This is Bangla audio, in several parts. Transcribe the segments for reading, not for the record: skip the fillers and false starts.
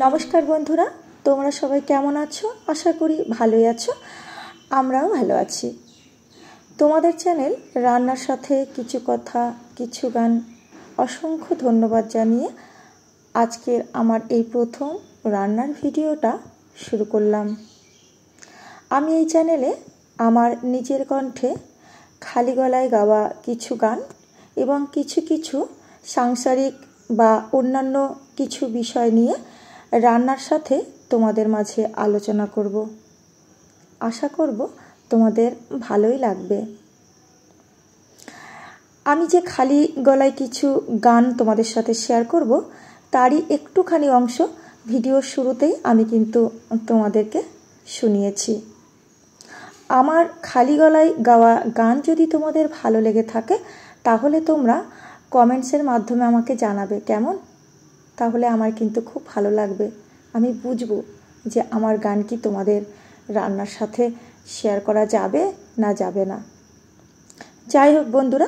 নমস্কার বন্ধুরা, তোমরা সবাই কেমন আছো? আশা করি ভালোই আছো। আমরাও ভালো আছি। তোমাদের চ্যানেল রান্নার সাথে কিছু কথা কিছু গান অসংখ্য ধন্যবাদ জানিয়ে আজকের আমার এই প্রথম রান্নার ভিডিওটা শুরু করলাম। আমি এই চ্যানেলে আমার নিজের কণ্ঠে খালি গলায় গাওয়া কিছু গান এবং কিছু সাংসারিক বা অন্যান্য কিছু বিষয় নিয়ে রান্নার সাথে তোমাদের মাঝে আলোচনা করব। আশা করব তোমাদের ভালোই লাগবে। আমি যে খালি গলায় কিছু গান তোমাদের সাথে শেয়ার করব, তারই একটুখানি অংশ ভিডিওর শুরুতেই আমি কিন্তু তোমাদেরকে শুনিয়েছি। আমার খালি গলায় গাওয়া গান যদি তোমাদের ভালো লেগে থাকে তাহলে তোমরা কমেন্টসের মাধ্যমে আমাকে জানাবে, কেমন? তাহলে আমার কিন্তু খুব ভালো লাগবে। আমি বুঝবো যে আমার গান কি তোমাদের রান্নার সাথে শেয়ার করা যাবে না যাবে না। যাই হোক বন্ধুরা,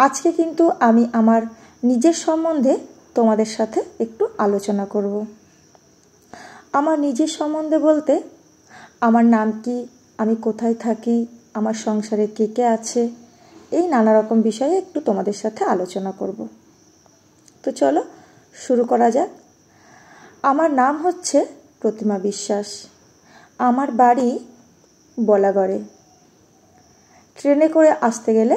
আজকে কিন্তু আমি আমার নিজের সম্বন্ধে তোমাদের সাথে একটু আলোচনা করব। আমার নিজের সম্বন্ধে বলতে আমার নাম কি, আমি কোথায় থাকি, আমার সংসারে কে কে আছে, এই নানা রকম বিষয়ে একটু তোমাদের সাথে আলোচনা করব। তো চলো শুরু করা যাক। আমার নাম হচ্ছে প্রতিমা বিশ্বাস। আমার বাড়ি বলাগড়ে। ট্রেনে করে আসতে গেলে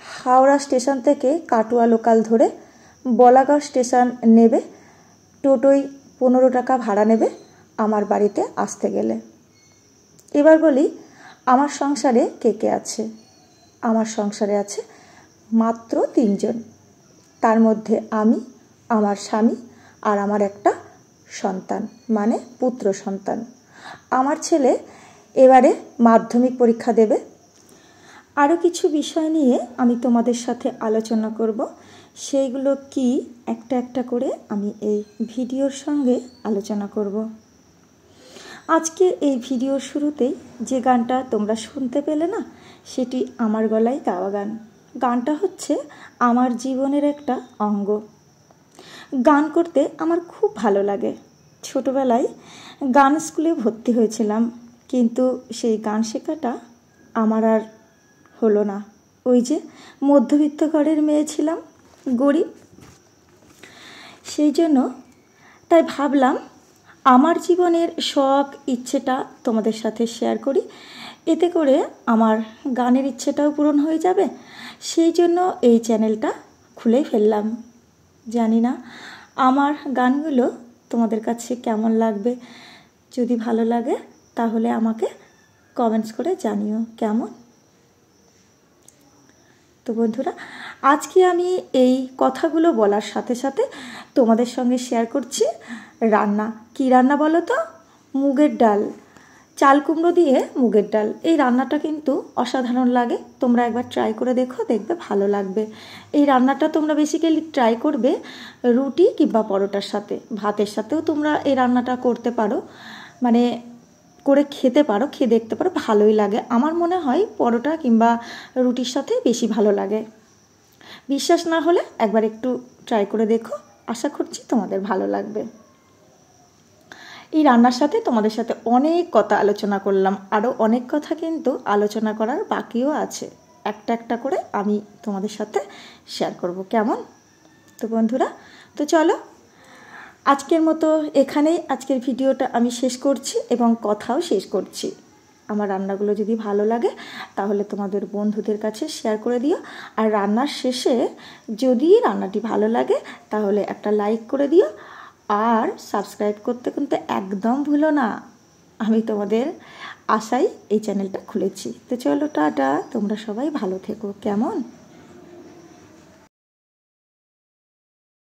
হাওড়া স্টেশন থেকে কাটুয়া লোকাল ধরে বলাগড় স্টেশন নেবে। টোটোয় 15 টাকা ভাড়া নেবে আমার বাড়িতে আসতে গেলে। এবার বলি আমার সংসারে কে কে আছে। আমার সংসারে আছে মাত্র 3 জন। তার মধ্যে আমি, আমার স্বামী আর আমার একটা সন্তান, মানে পুত্র সন্তান। আমার ছেলে এবারে মাধ্যমিক পরীক্ষা দেবে। আরও কিছু বিষয় নিয়ে আমি তোমাদের সাথে আলোচনা করব। সেইগুলো কি একটা একটা করে আমি এই ভিডিওর সঙ্গে আলোচনা করব। আজকে এই ভিডিওর শুরুতেই যে গানটা তোমরা শুনতে পেলে না, সেটি আমার গলায় গাওয়া গান। গানটা হচ্ছে আমার জীবনের একটা অঙ্গ। গান করতে আমার খুব ভালো লাগে। ছোটোবেলায় গান স্কুলে ভর্তি হয়েছিলাম, কিন্তু সেই গান শেখাটা আমার আর হলো না। ওই যে মধ্যবিত্ত ঘরের মেয়ে ছিলাম, গরিব, সেই জন্য তাই ভাবলাম আমার জীবনের শখ ইচ্ছেটা তোমাদের সাথে শেয়ার করি, এতে করে আমার গানের ইচ্ছেটাও পূরণ হয়ে যাবে। সেই জন্য এই চ্যানেলটা খুলেই ফেললাম। জানি না আমার গানগুলো তোমাদের কাছে কেমন লাগবে। যদি ভালো লাগে তাহলে আমাকে কমেন্টস করে জানিও, কেমন? তো বন্ধুরা, আজকে আমি এই কথাগুলো বলার সাথে সাথে তোমাদের সঙ্গে শেয়ার করছি রান্না। কি রান্না বলো তো? মুগের ডাল, চাল কুমড়ো দিয়ে মুগের ডাল। এই রান্নাটা কিন্তু অসাধারণ লাগে। তোমরা একবার ট্রাই করে দেখো, দেখবে ভালো লাগবে। এই রান্নাটা তোমরা বেসিক্যালি ট্রাই করবে রুটি কিংবা পরোটার সাথে। ভাতের সাথেও তোমরা এই রান্নাটা করতে পারো, মানে করে খেতে পারো, খেয়ে দেখতে পারো, ভালোই লাগে। আমার মনে হয় পরোটা কিংবা রুটির সাথে বেশি ভালো লাগে। বিশ্বাস না হলে একবার একটু ট্রাই করে দেখো, আশা করছি তোমাদের ভালো লাগবে। এই রান্নার সাথে তোমাদের সাথে অনেক কথা আলোচনা করলাম, আরও অনেক কথা কিন্তু আলোচনা করার বাকিও আছে। একটা একটা করে আমি তোমাদের সাথে শেয়ার করব, কেমন? তো বন্ধুরা, তো চলো আজকের মতো এখানেই আজকের ভিডিওটা আমি শেষ করছি এবং কথাও শেষ করছি। আমার রান্নাগুলো যদি ভালো লাগে তাহলে তোমাদের বন্ধুদের কাছে শেয়ার করে দিও। আর রান্নার শেষে যদি রান্নাটি ভালো লাগে তাহলে একটা লাইক করে দিও। আর সাবস্ক্রাইব করতে কিন্তু একদম ভুলো না। আমি তোমাদের আশায় এই চ্যানেলটা খুলেছি। তো চলো টাটা, তোমরা সবাই ভালো থেকো, কেমন?